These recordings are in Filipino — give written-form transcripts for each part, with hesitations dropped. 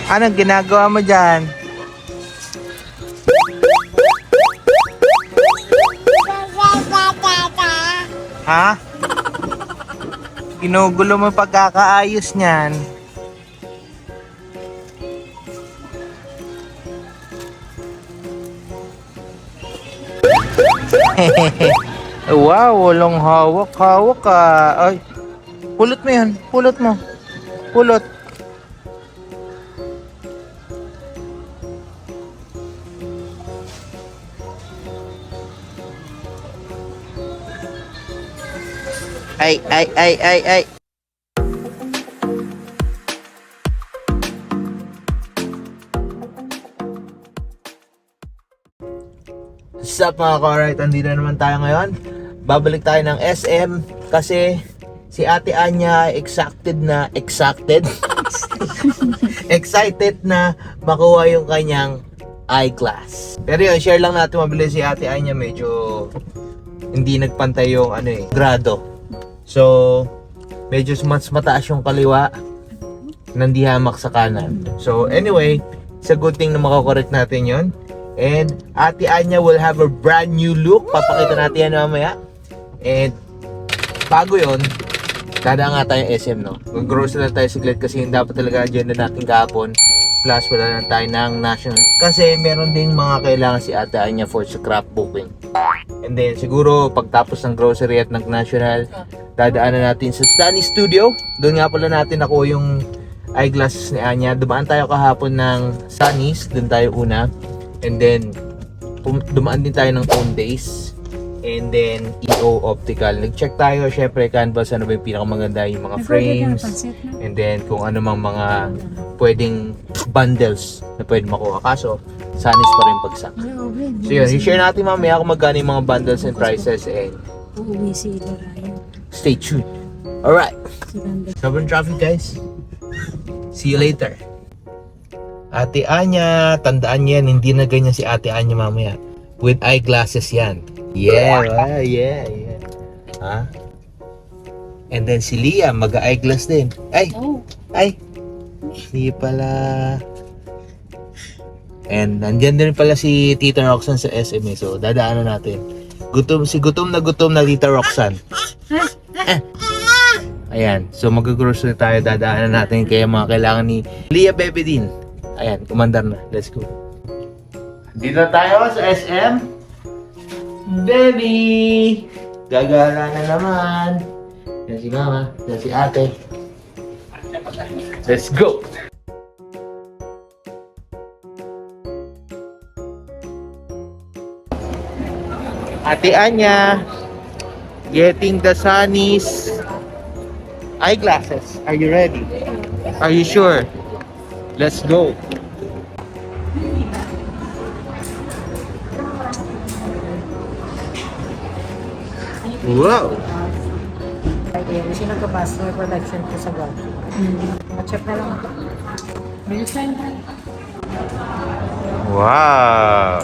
Anong ginagawa mo dyan? Ha? Ginugulo mo pagkakaayos niyan. Wow, walang hawak-hawak ka. Ay, pulot mo yan. Pulot mo. Pulot. Ay, ay, ay, ay, ay. What's up mga ka-alright? Andito na naman tayo ngayon. Babalik tayo ng SM kasi si Ate Anya excited excited na makuha yung kanyang eyeglass. Pero yun, share lang natin mabilis si Ate Anya, medyo hindi nagpantay yung grado. So, medyo mas mataas yung kaliwa, nandi hamak sa kanan. So, anyway, it's a good thing na makakorek natin yon. And Ate Anya will have a brand new look. Papakita natin yan mamaya. And bago yon, dadaan nga tayo SM, no? Mag-grocery na tayo siglit kasi yung dapat talaga agenda natin kahapon. Plus wala na tayo ng national. Kasi meron ding mga kailangan si Ate Anya for scrapbooking. And then siguro pagtapos ng grocery at ng national, dadaanan natin sa Stanley Studio. Doon nga pala natin ako yung eyeglasses ni Anya. Dumaan tayo kahapon ng Sunny's. Doon tayo una. And then dumaan din tayo ng Own Days. And then EO Optical. Nag-check tayo syempre canvas, ano ba yung pinakamaganda, yung mga frames. And then kung ano mang mga pwedeng bundles na pwede makuha. Kaso Sunny's pa rin bagsak. So yun, i-share natin mamaya kung magkano yung mga bundles and prices. And stay tuned. Alright. Sobrang traffic guys. See you later. Ate Anya, tandaan yan, hindi na ganyan si Ate Anya mamaya. With eyeglasses yan. Yeah, yeah. Ha? And then si Lia, mag-eyeglass din. Ay! Ay! Hindi pala. And nandyan din pala si Tita Roxanne sa SMA. So, dadaanan natin. Gutom na Tita Roxanne. Ayan. So, mag-grocery tayo. Dadaanan natin kaya mga kailangan ni Lia Bebe din. Ayan, kumandar na. Let's go. Dito tayo sa SM. Baby! Gagala na naman. Yan si Mama. Yan si Ate. Let's go! Ate Anya, getting the Sunny's eyeglasses. Are you ready? Are you sure? Let's go. Wow! Kasi nagka-pass na production ko sa Guam. Check na lang ako. May sign na. Wow!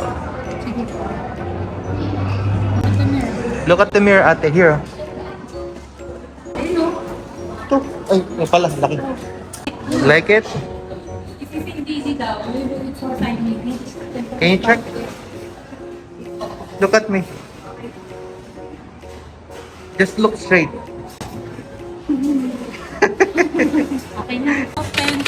Look at the mirror, Ate. Here. Ito. Ay, may pala. Laki. Like it? If you think easy daw, we will it for 5 minutes. Can you check? Look at me. Just look straight. Okay na.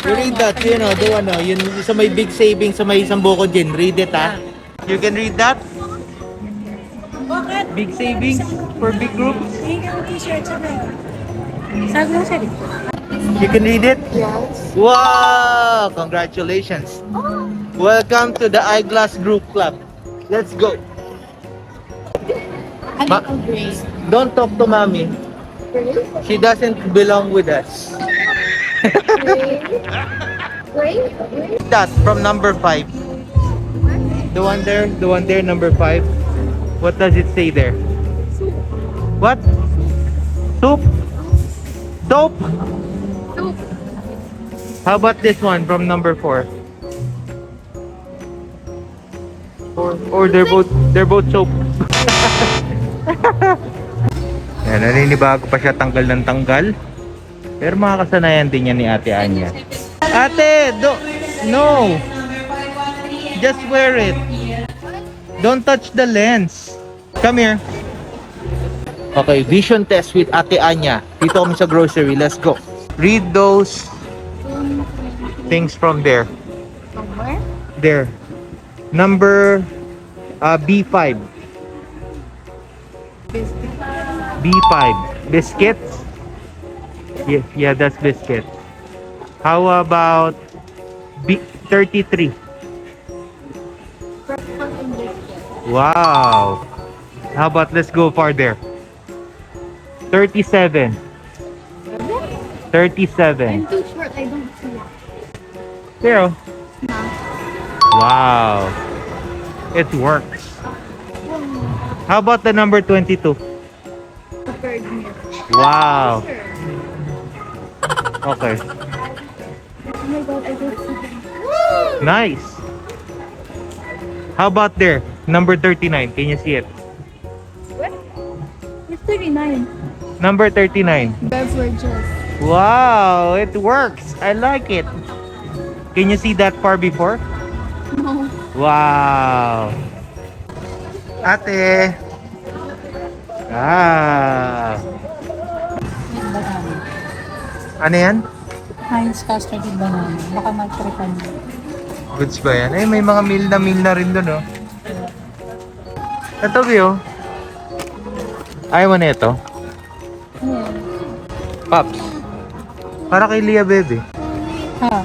You read that, you know, the one, yun sa may big savings, sa may isang buko din. Read it, ha? You can read that? Bakit? Big savings for big groups. Hindi ka t-shirt sa mga. Sa grocery. You can read it? Yes. Wow! Congratulations. Welcome to the Eyeglass Group Club. Let's go. Don't talk to Mommy. She doesn't belong with us. That from number 5. The one there, number 5. What does it say there? What? Soup? Soap? How about this one from number 4? Or they're both soap. Yan, naninibago pa siya tanggal ng tanggal. Pero makakasanayan din yan ni Ate Anya. Ate, No. Just wear it. Don't touch the lens. Come here. Okay, vision test with Ate Anya. Dito kami sa grocery. Let's go. Read those things from there. From where? There. Number B5. B5. Biscuits? Yeah, that's biscuits. How about B33? Wow. How about let's go farther? 37. 37. I'm too short, I don't see it. Pero. Wow. It works. How about the number 22? The third mirror. Wow. Sure. Okay. Oh my god, I don't see them. Nice. How about there? Number 39. Can you see it? What? It's 39. Number 39. Beverages. Wow, it works. I like it. Can you see that far before? No. Wow. Ate. Ah. With banana. Ano yan? Heinz custard with banana. Baka mag-tripan mo. Goods ba yan? Eh, may mga meal na rin doon, oh. Ito, Bio. Ayaw mo na ito? Ayan. Pops. Para kay Lia, baby. Ha?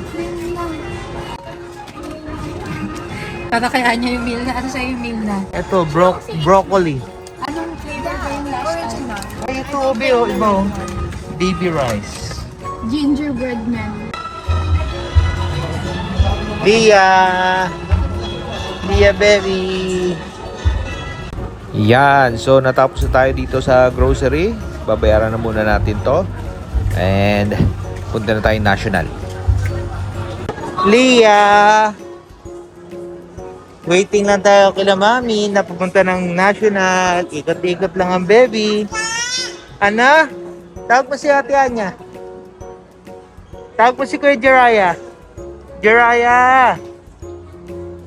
Para kaya niya yung meal na. Ano sa'yo yung meal na? Ito, broccoli. Anong flavor ba yung last time? Ay, ito, Bio. Iba, oh. Baby rice. Gingerbread man. Lia! Lia, baby! Yan. So, natapos na tayo dito sa grocery. Babayaran na muna natin to. And, punta na tayo national. Lia! Waiting lang tayo kila mami na pupunta ng national. Ikot-ikot lang ang baby. Ana? Tawag mo si Ate Anya. Tawag mo si Kuya Jiraya. Jiraya!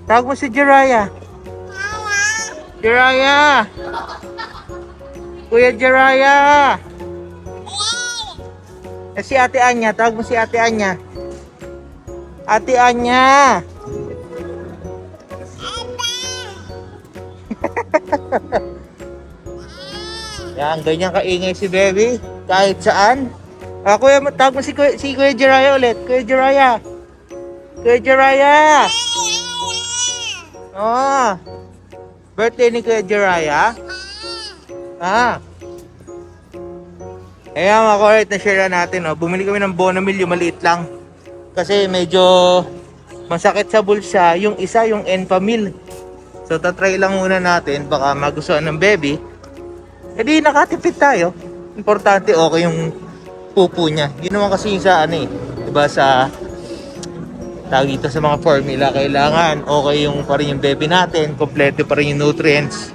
Tawag mo si Jiraya. Jiraya! Kuya Jiraya! Eh, si Ate Anya. Tawag mo si Ate Anya. Ate Anya! Yan, ganyan kaingay si baby. Kahit saan. Kuya, tawag mo si Kuya Jiraya ulit. Kuya Jiraya. Kuya Jiraya. Oh. Birthday ni Kuya Jiraya. Ayan mga kuya, na-share natin. Oh. Bumili kami ng Bonamil, yung maliit lang. Kasi medyo masakit sa bulsa. Yung isa, yung Enfamil. So, tatry lang muna natin. Baka magustuhan ng baby. E di nakatipid tayo. Importante okay yung pupo niya. Yun naman kasi yung sa ano eh. Diba sa tawag dito sa mga formula, kailangan okay yung pa rin yung baby natin, kompleto pa rin yung nutrients.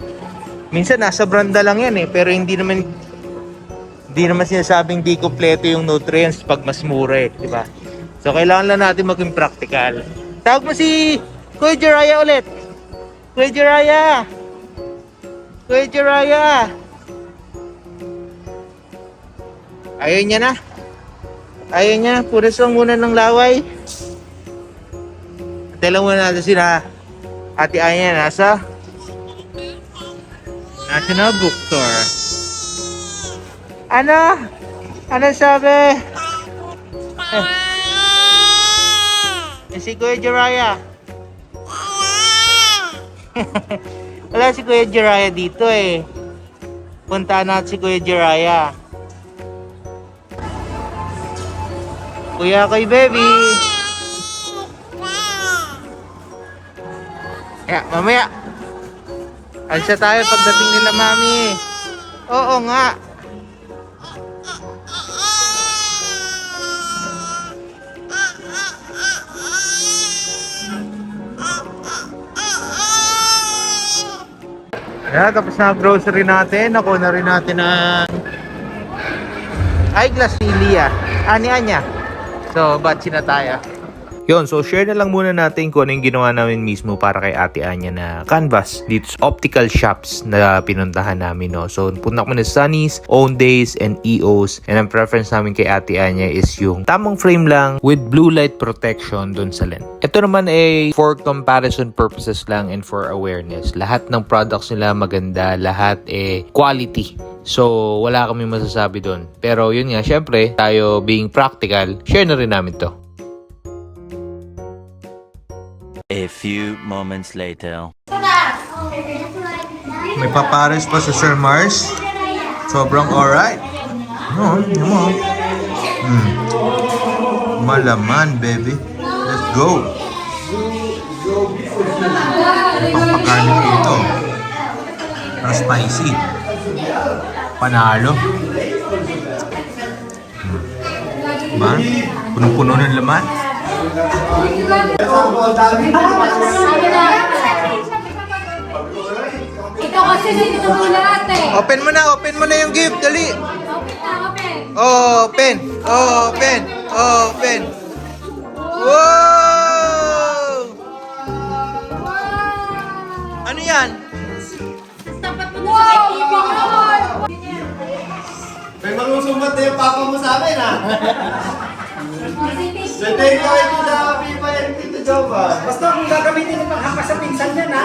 Minsan nasa branda lang yan eh, pero hindi naman sinasabing di kompleto yung nutrients pag mas mura eh, di ba? So kailangan lang natin maging practical. Tawag mo si Kuya Jiraya ulit. Kuya Jiraya. Kuya Jiraya. Ayaw niya na. Ayaw niya, punas lang muna ng laway. Tala muna natin sila Ate Anya nasa National Bookstore. Ano? Ano sabi? Si Kuya Jiraya. Wala si Kuya Jiraya dito eh. Punta natin si Kuya Jiraya. Kuya kay baby. Yeah, mamaya. Alsa tayo pagdating nila mami. Oo nga. Yeah, tapos na grocery natin. Nakuha na rin natin ang eyeglass ni Lia. Ni Anya. So, batsi na tayo. Yun, so share na lang muna natin kung ano yung ginawa namin mismo para kay Ate Anya na canvas dito sa optical shops na pinuntahan namin, no. So punta kami na Sunny's, Owndays, and EOS. And ang preference namin kay Ate Anya is yung tamang frame lang with blue light protection dun sa lens. Ito naman ay for comparison purposes lang and for awareness. Lahat ng products nila maganda, lahat quality. So, wala kami masasabi doon. Pero yun nga, syempre, tayo being practical, share na rin namin to. A few moments later. May papares pa sa Sir Mars. Sobrang alright. No, mo. Malaman, baby. Let's go. Pagpakanin dito. Ang spicy. Panalo. Diba? Punong-puno ng laman. Ikaw kasi dito mo lahat eh. Open mo na yung gift. Dali. Open. Open. Wow! Ano yan? Tapat mo na sa TV naman. May magusumbat na yung papa mo sa amin, ha? Sunday ko ito sa pipa yan dito, Jova. Basta kung gagamitin ng panghampas sa pinsan yan, ha?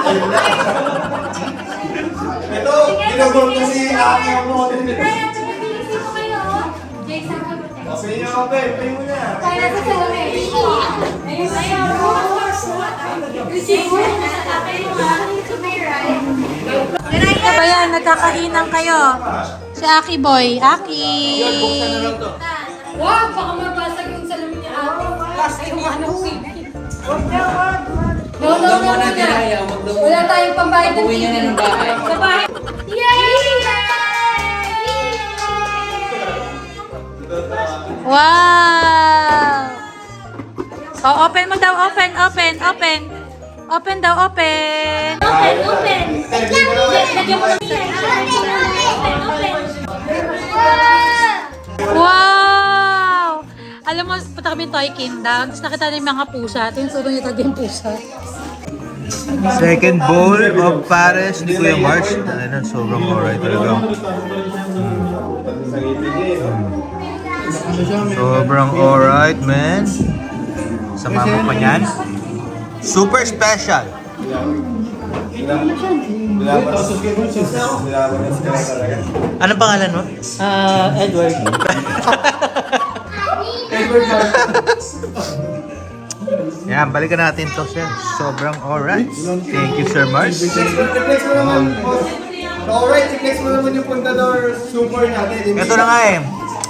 Ito, ginagol ko si Aki mo. Kaya pinag-iisip ko kayo. Jason ka ba? Sa inyo, Ope, pay mo na. Kaya sa salamin. Ayun, ayaw mo. Jason, nasa kayo ha. To my right. Ano ba yan? Nagkakahinang kayo. Si Aki Boy. Aki! Wag, baka mabasag yung salamin ni ate. Kasi yung ano, CD. No. Wala tayong pambayad ng TV. Sa bahay. Yay! Wow! Oh, open mo daw. Open. Open daw, open. Open! Lagyan mo ng Wow! Alam mo, punta kami Toy Kingdom. Tapos nakita niyo yung mga pusa. Ito yung suro niyo yung pusa. Second bowl of pares ni Kuya Mars. Ano, sobrang alright talaga. Sobrang alright, man. Sama mo pa yan. Super special. Anong pangalan mo? Edward. Yan, balikan natin to, sir. Sobrang alright. Thank you, Sir Mars. I-flex mo naman, boss. Alright, i-flex mo naman yung Puntador Super natin. Ito na nga eh.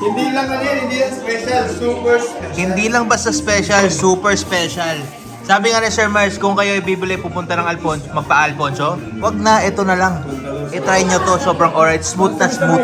Hindi lang ano yan, hindi yan special, super special. Hindi lang basta special, super special. Sabi nga ni Sir Mars, kung kayo bibili pupunta ng magpa-Alfonso, wag na, ito na lang. I-try nyo to, sobrang alright, smooth na smooth.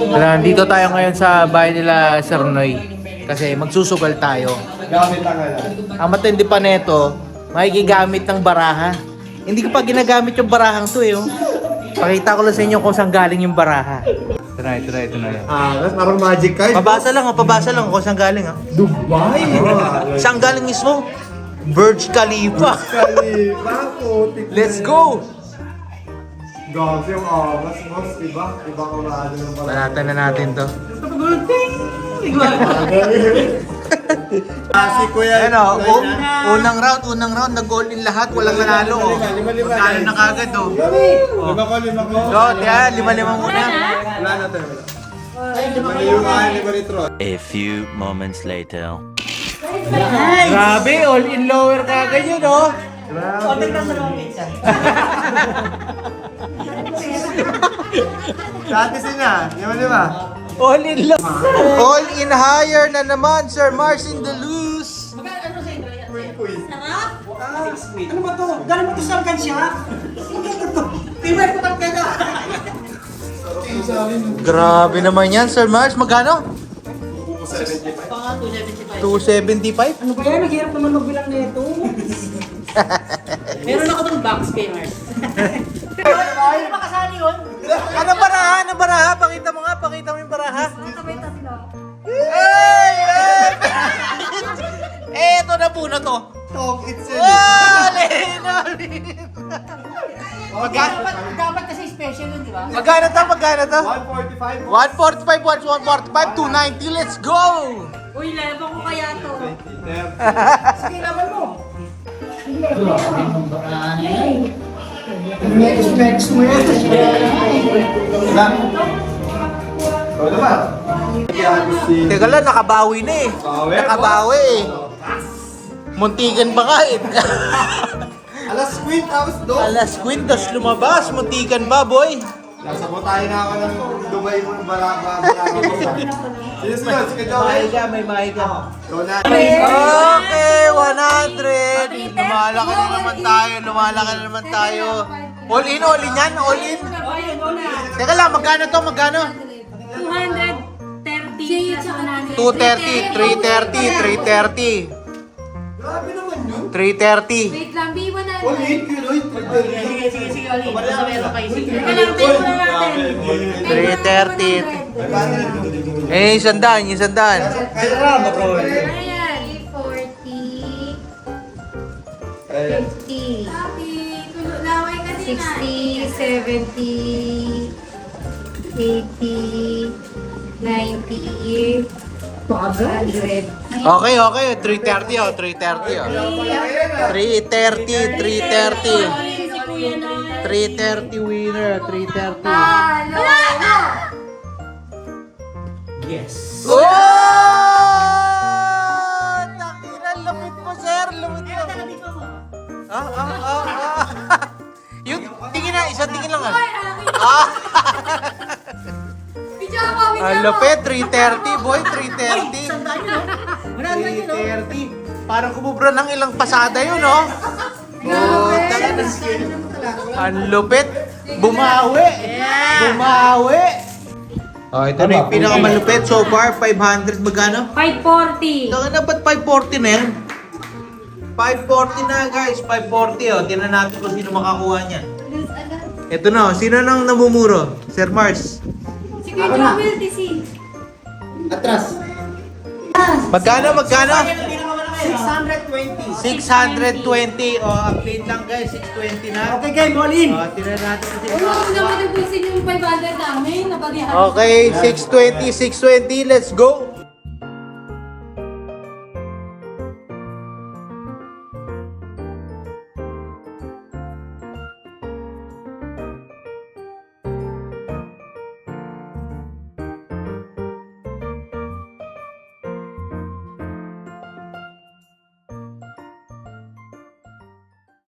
Nandito tayo ngayon sa bahay nila Sir Noy kasi magsusugal tayo. Gamit lang lang. Ang matindi pa neto, makikigamit ng baraha. Hindi ko pa ginagamit yung barahang to eh. Oh. Pakita ko lang sa inyo kung saan galing yung baraha. Ito na. That's parang magic card. Pabasa lang kung saan galing. Dubai! Saan galing mismo? Burj Khalifa. Kalipa po. Let's go! Gagi yung awas, boss. Iba? Ibang urado ng pala. Balatan na natin to. Si Kuya. Ano, unang round, nag-goal in lahat, walang nanalo. Oh. Lima. Talo na kagad oh. Lima ko. So, yan, 5-5 muna. Wala na tayo. Lima ni Tron. A few moments later. Grabe, all in lower kagad yun oh. Dati sina, lima. All in low. All in higher na naman, Sir Mars in the loose. Ano ba to? Galing mo to sa Alcansya? Tiwai ko ka na. Grabe naman yan, Sir Mars. Magkano? 275. Ano ba yan? Naghirap naman magbilang na ito. Meron ako tong box kay Mars. Ano ba kasali yun? Ano baraha? Ano baraha? Pakita mo nga. Pakita mo yung baraha. Sabay tatlo. Ay! Ay! Eto na po na to. Talk itself. Dapat kasi special yun, di ba? Magkano to? Magkano to? 145. 145, 290. Let's go! Uy, lebo ko kaya to. Sige, laban mo. Next mo yan. Ano ba? Teka lang, nakabawi na eh. Nakabawi eh. Muntikan ba ka eh? Alas queen, tapos do. Alas kwintas lumabas. Muntikan ba, boy? Nasabot tayo na ako ng Dubai mo ng Baraka. Sige, sige, Joey. May mahi ka. Go na. Okay, 100. Lumalaki na naman tayo. Lumalaki na naman tayo. All in yan? All in? Teka lang, magkano to? Magkano? 230 plus 100. 230, 330, 330. Grabe naman yun. 330. Wait lang, B100. All in, Kiloy. Sige, Oli. Basta meron kayo. Teka lang, tayo muna natin. 330. Eh, isandaan. Kaya na, bro. Ayan. 40. 50. 60, 70, 80, 90, 100. Okay. 330 oh. 330 oh. 330. 330 winner. 330. Halo! Yes. Oh! Takira, lupit mo, sir. Lupit mo. Yung tingin na, isang tingin lang ah. Video ako, video Ang ako. lupit, 330 boy, 330. 330. 100 Parang kumubra ng ilang pasada yun, no? Oh, ang lupit. Bumawi. Oh, ito na yung pinakamalupit so far, 500 magkano? 540. Saka na ba't 540 na yan? 540 na guys, 540 oh. Tingnan natin kung sino makakuha niya. Ito na, sino nang namumuro? Sir Mars. Si Kuya Jomel, TC. Atras. Magkano? 620. 620. O, update lang guys, 620 na. Okay, game, all in. O, tingnan natin kung sino. Huwag mo naman nabusin yung 500 namin. Nabagihan. Okay, 620, let's go.